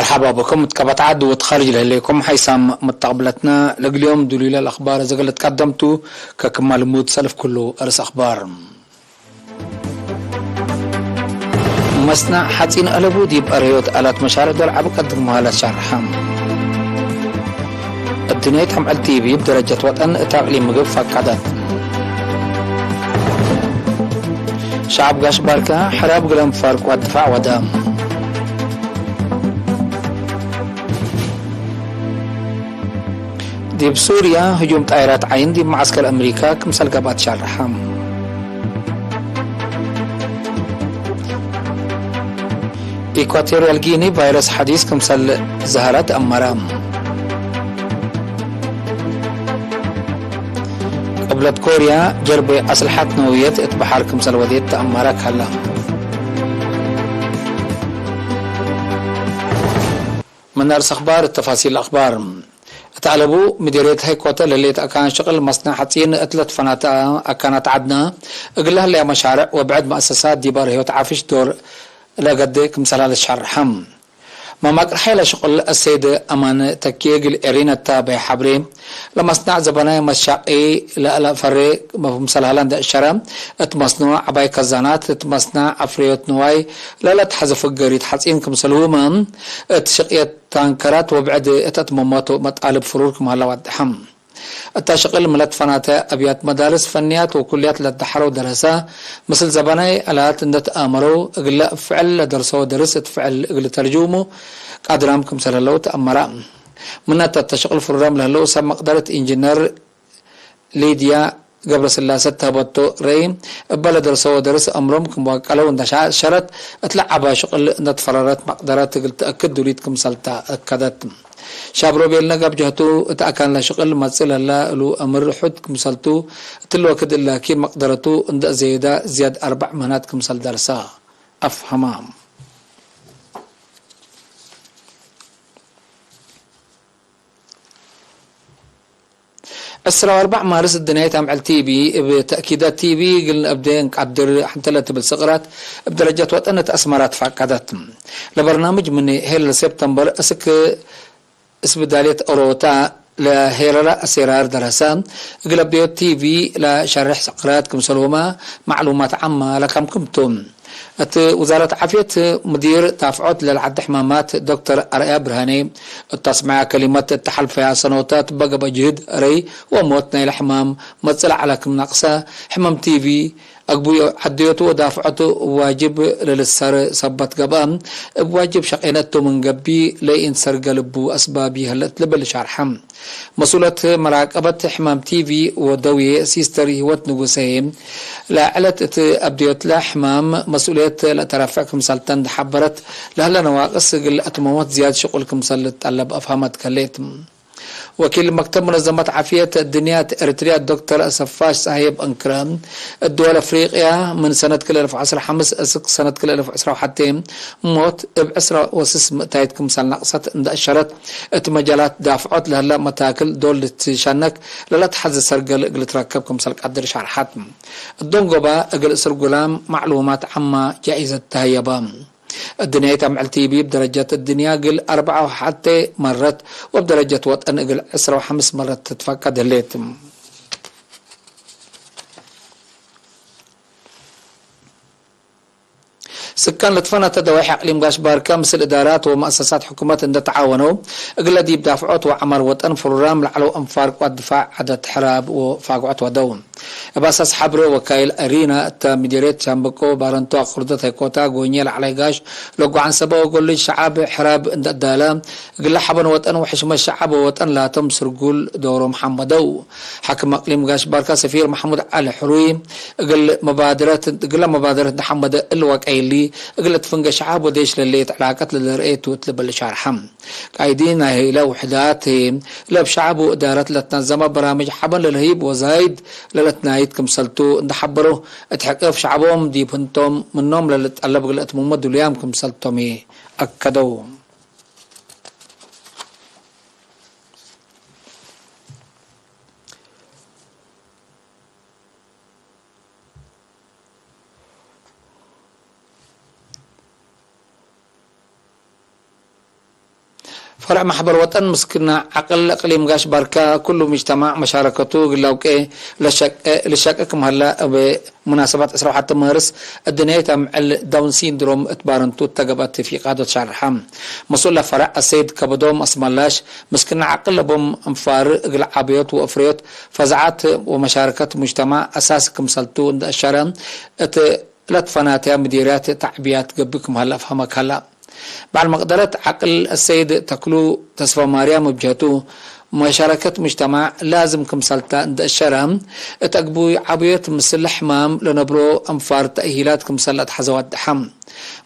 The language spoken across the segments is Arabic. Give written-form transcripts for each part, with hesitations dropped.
مرحبا بكم متكبت عد وتخرج لكم حيثم متقبلتنا لقليوم دليل الأخبار إذا قلت قدمتوا ككمال مود سلف كله أرس أخبار مصنع حتين ألبو ديب أريوت آلات مشارع دول عبو قدم مهالة شرحام الدنيا تحم على التي في بدرجة وطن اتاقلي مقب فاكادات شعب قاش باركا حراب قلم فارق والدفاع ودام دي بسوريا هجوم طائرات عين دي معسكر أمريكا كمسال قبات شرحام إكواتوريال غيني فيروس حديث كمسال زهرات أمرام قبلت كوريا جرب أسلحة نووية اتبحر كمسال وديت تأمرك هلا من أرس أخبار التفاصيل الأخبار تعلبوا مديرية هيكوتا اللي أكان شغل مصنع حتين أتلت فناتا أكانت عدنا أقلها لها مشارع وبعد مؤسسات ديبار هي وتعافش دور لقد كمسال الشرحم ما مقر حيلة شغل السيد أمان تكيق الإرينا التابع حبري لما صنع زبناي مشاقي لا فريق مفهوم هالاند الشرم اتمصنوع عباي كزانات اتمصنع أفريوت نواي لا تحذف القريد حسين كمسلهما اتشقية تانكرات وبعد اتممات مطالب فروضكم هلا ودحم التشغيل ملت فناتا أبيات مدارس فنيات وكليات للدحر ودرسة مثل زبناي ألات اندت آمرو اقل فعل درسو درست فعل اقل ترجمو قادرامكم سلالو تأمرا من التشغيل فرام لهلو سم مقدرة انجنير ليديا قبل سلاسة تهبطو ريم بلا درسو درس أمرمكم وقالو اندشا شرط اتلعبا شغل اندت فرارات مقدرات تقل تأكد دوليتكم سلتا أكدت شابرو بيلنا قاب جهتو اتأكان لا شغل مصل لا لو أمر حد كمسلتو تلو كد إلا كي مقدرتو اند زيادة زياد 4 مهنات كمسل درسا أفهمام السلام 4 مارس الدنيا تام على التي بي بتأكيدات تي بي قلنا أبدين قدر حتى لا تبل صغرات بدرجات وطنة أسمارات فاقدت لبرنامج من هيل سبتمبر أسك اسبدالية أوروتا لهيرلا أسرار دراسة قلب ديو تي في لشرح سقرات كمسلوما معلومات عامة لكم كمتم وزارة عافية مدير تافعات للعد حمامات دكتور أريا برهاني التصميع كلمات التحل فيها سنوات بقى بجهد ري وموتنا الحمام متصل على كم نقصة حمام تي في أقبو حديوتو ودافعته واجب للسر صبت قبام بواجب شقينته من قبي لين سر قلبو أسبابي هلت لبل شرحم مسؤولة مراقبة حمام تي في ودوية سيستري وتنقسيم لا علت أبديوت لا حمام مسؤولية لا ترافعكم سلطان حبرت لهلا نواقص قل أتموت زياد شغلكم سلط طلب أفهمت كليتم وكيل مكتب منظمة عافية الدنيا إريتريا الدكتور صفاش صاحب أنكرام الدول أفريقيا من سنة كل 2015 سنة كل 2010 حتى موت بعسرة وسسم تايتكم سنة نقصت عند أشرت مجالات دافعات لهلا متاكل دول تشانك لا تحز سرقل اقل تركبكم سلك قدر شرحات الدنقبة اقل سرقلام معلومات عما جائزة تهيبام الدنيا تعمل تي بي بدرجة الدنيا قل 4 حتى مرت وبدرجة وطن قل 10 و5 مرات تتفقد الليتم سكان لطفنا تدوي حقليم قاش باركا مثل إدارات ومؤسسات حكومات ان تعاونوا اقل دي بدافعات وعمر وطن فرورام لعلو انفارق والدفاع عدد حراب وفاقعات ودون باساس حبرو وكايل ارينا مديريت شامبكو بارنتو قردت هيكوتا غونيل علي قاش لقو عن سبا وقول لي شعب حراب اند الدالام قل حبن وطن وحشم الشعب وطن لا تمسر قول دورو محمدو حكم اقليم قاش باركا سفير محمود علي حروي قل مبادرة محمد الوكايلي قلت فنق شعب وديش لليت علاقات للرئيت وتلبل شارحم قايدين هي لو وحدات لب شعب وإدارة لتنظم برامج حبن للهيب وزايد للتنايد كمسلتو نحبرو اتحقف شعبهم دي بنتم منهم للتقلب قلت ممد اليوم كمسلتومي أكدو فرع محبر وطن مسكنا عقل اقليم غاش باركا كل مجتمع مشاركته قلاوكي لشاككم هلا بمناسبات اسرع حتى مارس الدنيا تعمل داون سيندروم اتبارنتو تقبت في قادة شرحام مسؤول فرع السيد كبدوم اسمالاش مسكنا عقل بهم انفار اقل عبيوت وافريوت فزعات ومشاركة مجتمع اساسكم سلتو الشرم لطفناتها مديرات تعبيات قبكم هلا فهمك هلا بعد مقدرة عقل السيد تكلو تصفى مريم بجهته مشاركة مجتمع لازم كمسلتا عند الشرم تقبو عبيت مسل حمام لنبرو انفار تأهيلات كمسلت حزوات دحم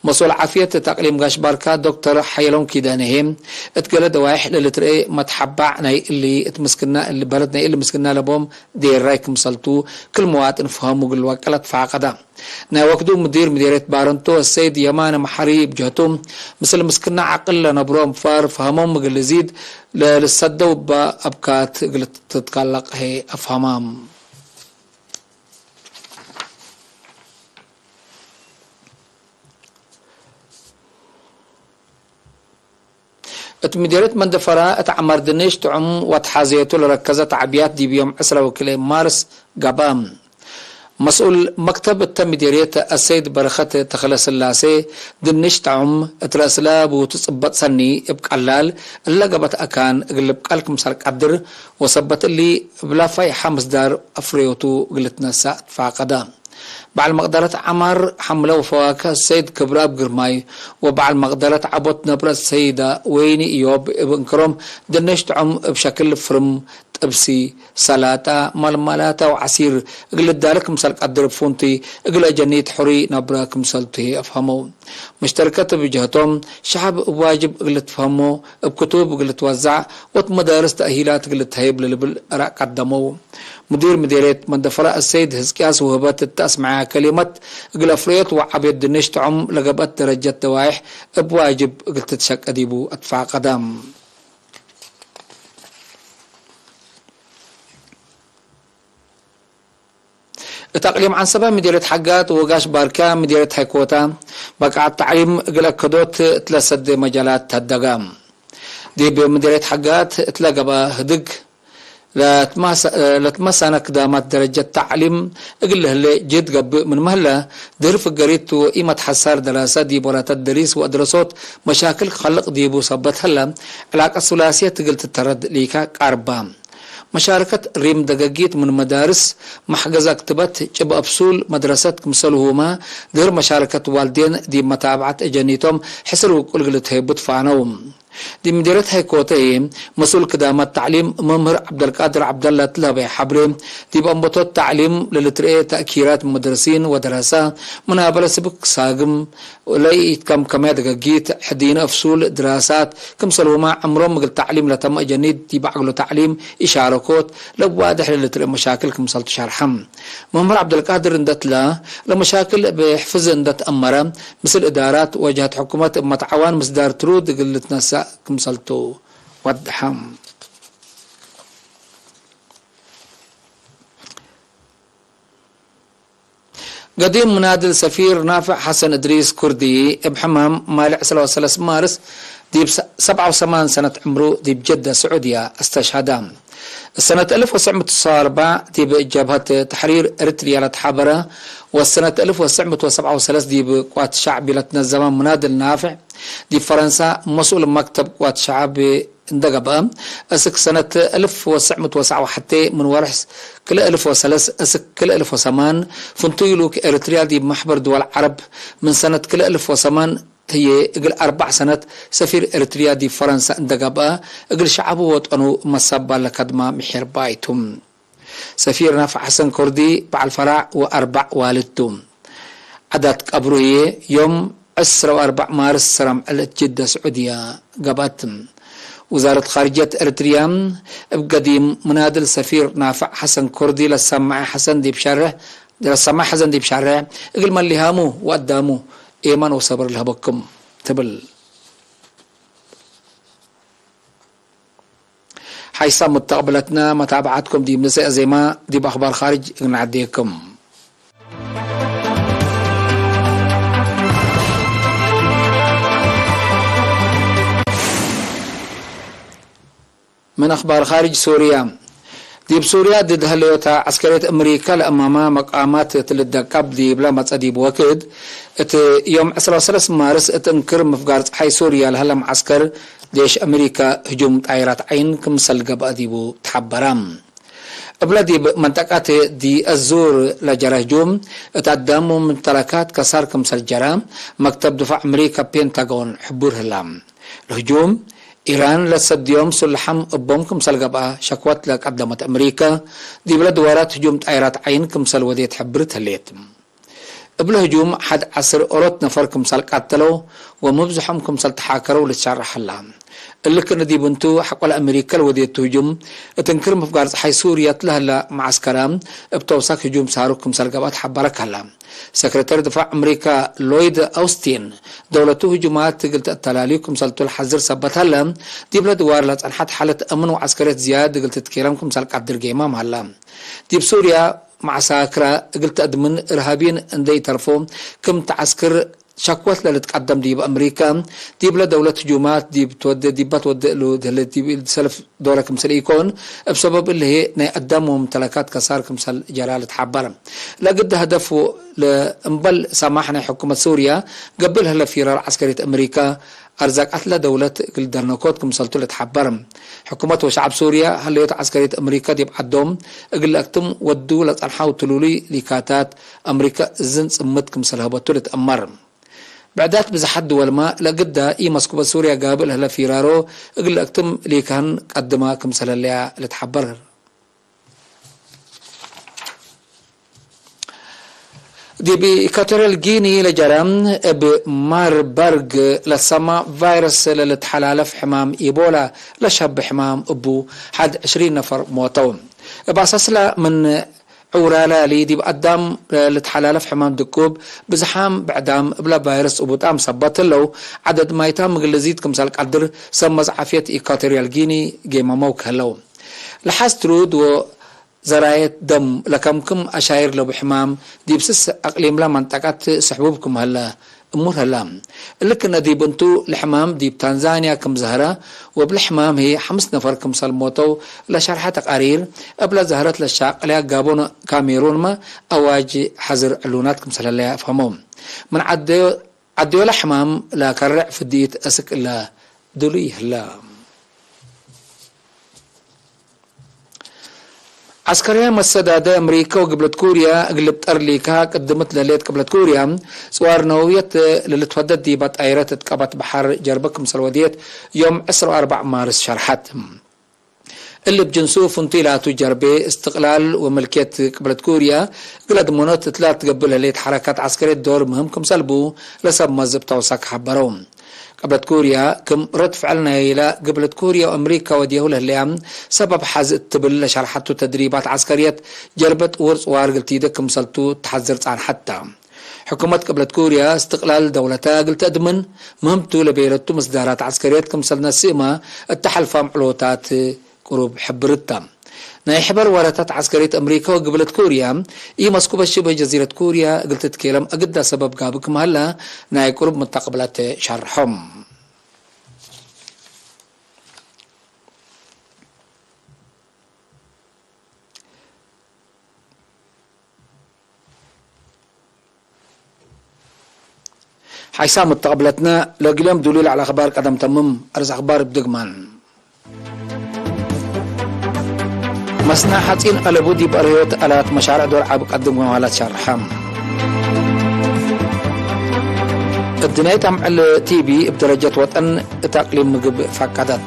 مسؤول عافية تقليم غاش باركا دكتور حيلون كيدانهم اتقال دوايح للتري متحبع ناي اللي اتمسكنا اللي بلدنا اللي مسكنا لبهم دير رايك مسلتو كل مواطن فهموا قل وكلت فعقدا نا وقدو مديرة بارنتو السيد يمان محريب جهتهم مثل مسكنا عقل لنبرو انفار فهمهم قل زيد للصدو بأبكات قلت تتقلق هي افهمام اتمديرت من دفرا اتعمر دنيش تعم وتحازيتو لركزة تعبيات دي بيوم عسرة وكلي مارس قبام مسؤول مكتب التمديرية السيد برخت تخلص اللاسي دنيش تعم اتراسلاب وتصبت سني ابقلال اللي قبت اكان اقلب قالكم سالك عبدر وصبت اللي بلا فاي حمس دار افريوتو قلتنا ساعت فاقدام بعد مقدرة عمر حملة وفواكه السيد كبراب قرماي وبعد مقدرة عبط نبرة السيدة ويني إيوب ابن كرم دنشت عم بشكل فرم تبسي سلاطة ململاتا وعسير اقل الدارك مسالك أدرب فونتي اقل جنيت حري نبراك مسالته أفهمو مشتركات بجهتهم شعب واجب اقل تفهمو بكتب اقل توزع ومدارس تأهيلات اقل تهيب للبل أراء قدمو مديرية من دفراء السيد هزكياس وهبات التأسمع كلمة اقل افريت وعبيد دنشت عم لقبت درجة دوايح بواجب اقل تتشك أديبو أدفع قدام تقليم عن سبب مديرية حقات وقاش باركا مديرية حيكوتا بقى التعليم قلق كدوت تلسد مجالات تدقام دي بمديرية حقات تلاقى بهدق لتمسانا قدامات درجة تعليم اقله اللي جد قب من مهلا درف قريت وإيمة حسار دراسة دي برات الدريس وأدرسوت مشاكل خلق ديبو صبت هلا علاقة ثلاثية تقلت الترد ليكا قاربام مشاركة ريم دقاقيت من مدارس محجزة كتبت جب أبسول مدرسة كمسلوهما غير مشاركة والدين دي متابعة اجانيتهم حسروا كل قلت هيبت فعنوم دي مديرة هيكوتي مسؤول كدامات تعليم ممهر عبد القادر عبد الله تلابي حبري دي بأنبطو التعليم للترئي تأكيرات مدرسين ودراسة منابلة سبق ساقم ولاي كم كما دقاقيت حدين أفصول دراسات كم سلوما عمرهم مقل تعليم لتم جنيد دي بعقلو تعليم إشاركوت لو واضح للترئي مشاكل كم سلتو شارحم ممهر عبد القادر اندت لا لمشاكل بحفظ اندت أمرا مثل إدارات واجهت حكومات متعوان مصدار ترود قلت نساء كم سلتو ودحم قديم منادل سفير نافع حسن إدريس كردي بحمام مالع 3 مارس ديب 87 سنة عمره ديب جدة سعودية استشهدام السنة 1904 ديب جبهة تحرير إريتريا لتحابرة والسنة 1937 ديب قوات شعبي لتنظم منادل نافع دي فرنسا مسؤول مكتب قوات شعبي اندقبا اسك سنة 1909 حتى من ورحس كل 1003 اسك كل 1008 فنتيلوك اريتريا دي محبر دول العرب من سنة كل 1008 هي اقل 4 سنة سفير اريتريا دي فرنسا اندقبا اقل شعبه وطنو مصابا لكدما محير بايتهم سفير نافع حسن كردي بعد الفرع و4 والدتهم عدد قبره يوم 14 مارس سرم على جدة سعودية قباتم وزارة خارجية إريتريا بقديم منادل سفير نافع حسن كردي للسماع حسن دي بشرح اقل من اللي هامو وقدامو ايمان وصبر لها بكم تبل حيث متقبلتنا متابعتكم دي منساء زي ما دي بأخبار خارج نعديكم من أخبار خارج سوريا دي بسوريا ضد هليوتا عسكرية أمريكا لأمام مقامات تلدقاب دي بلا متصديب وكد يوم 13 مارس تنكر مفقار حي سوريا لهلا معسكر ديش أمريكا هجوم طائرات عين كمسل قبا ديبو تحبرام بلادي منطقات دي الزور لجرى هجوم اتقدموا من تركات كسار كمسل جرام مكتب دفاع أمريكا بينتاغون حبور هلام الهجوم إيران لسد يوم سلحم أبوم كمسل قبا شكوات لك قدمت أمريكا دي بلاد وارات هجوم طائرات عين كمسل وديت حبرت هليت قبل هجوم حد عصر أوروت نفر كمسل قتلوا ومبزحهم كمسل تحاكروا لتشرح اللام اللي كنا دي بنتو حقول أمريكا الوديت هجوم تنكر مفقار حي سوريا تلهلا معسكرام بتوساك هجوم ساروك كمسل قبا تحبرك هلام سكرتير دفاع أمريكا لويد أوستين دولته هجومات قلت التلالي كمسلتو الحزر سبت هلام دي بلاد وارلت أنحت حالة أمن وعسكرية زياد قلت تكيرام كمسل قدر قيمام هلام دي بسوريا مع ساكرا قلت أدمن إرهابيين اندي ترفو كم تعسكر شكوت لتقدم دي بأمريكا دي بلا دولة هجومات دي بتودي دي بتودي له دي سلف دورة كمسل يكون بسبب اللي هي نقدموا ممتلكات كسار كمسل جلالة حبر لا قد هدفه لانبل سامحنا حكومة سوريا قبلها لفيرار عسكرية أمريكا أرزاق أتلا دولة قلدرناكوت كمسلتو لتحبر حكومة وشعب سوريا هل يوت عسكرية أمريكا دي بعدهم اقل أكتم ودو لتنحاو تلولي لكاتات أمريكا زنس أمت كمسلهبتو لتأمر بعدات بزحد دول ما لقدها اي مسكوبة سوريا قابل هلا فيرارو اقل اكتم لي كان قدما كمسل اللي لتحبرها دي بإكواتوريال جيني لجرام بماربرغ لسما فيروس للتحالف حمام إيبولا لشب حمام أبو حد 20 نفر موتون بأساس من عورالا لي دي بقدام لتحالف حمام دكوب بزحام بعدام بلا فيروس وبطام صبت له عدد ما يتم غلزيت كمسال قدر سمز عافية إكواتوريال جيني جيما موك هلو لحاسترود و زرايت دم لكمكم أشاير لو بحمام دي بسس أقليم لا منطقات سحبوبكم هلا أمور هلا لكن دي بنتو الحمام دي بتنزانيا كم زهرة وبالحمام هي 5 نفر كم سلموتو لشرحة تقارير قبل زهرة للشاق لها قابون كاميرون ما أواجي حزر علونات كم سلالها أفهمهم من عديو الحمام لا كرع في الديت أسك إلا دولي هلا عسكرية مسدادة أمريكا وقبلت كوريا قلبت أرليكا قدمت لليت قبلت كوريا صور نووية اللي تفدد دي بطائرات تقبت بحر جربكم سلوديت يوم 4 مارس شرحت اللي بجنسو فنطيلاتو جربي استقلال وملكية قبلت كوريا قلد منوت تلات تقبل لليت حركات عسكرية دور مهمكم سلبو لسب مزب توساك حبروم قبلت كوريا كم رد فعلنا إلى قبلت كوريا وأمريكا وديهولها اليوم سبب حز التبل شرحته تدريبات عسكرية جربت ورس وارقلتي دكم سلتو تحذرت عن حتى حكومة قبلت كوريا استقلال دولتها قلت أدمن مهمتو لبيلتو مصدارات عسكرية كم سلنا السيما التحالف معلوتات قروب حبرتها ناي حبر ورثت عسكرية أمريكا وقبلت كوريا إي مسكوبة شبه جزيرة كوريا قلت تكلم أقدر سبب قابكم هلا ناي قرب متقبلات شرحهم حيسام متقبلتنا لقلم دليل على أخبار قدم تمم أرز أخبار بدقمان مسنا حاتين قلبو دي بأريوت ألات مشارع دور عاب قدم ومالات شرحام الدنيا تعمل تي بي بدرجة وطن تقليم مقب فقدت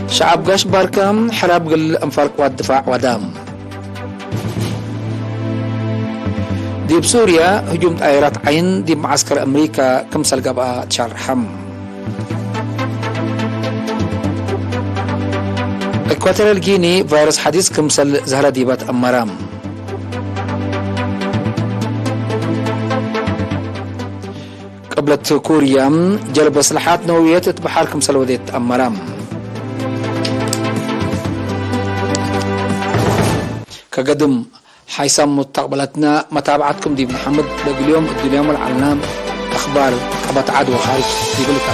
شعب قاش باركام حراب قل انفرق والدفاع ودام دي بسوريا هجوم طائرات عين دي معسكر أمريكا كم سلقبا تشرحم إكواتوريال جيني فيروس حديث كمسل زهرة ديبات أمرام قبلت كوريا جلب سلاحات نووية بحر كمسل وديت أمرام كقدم حيسام مستقبلتنا متابعتكم دي محمد اليوم العلام أخبار قبط عدو خارج يقول لك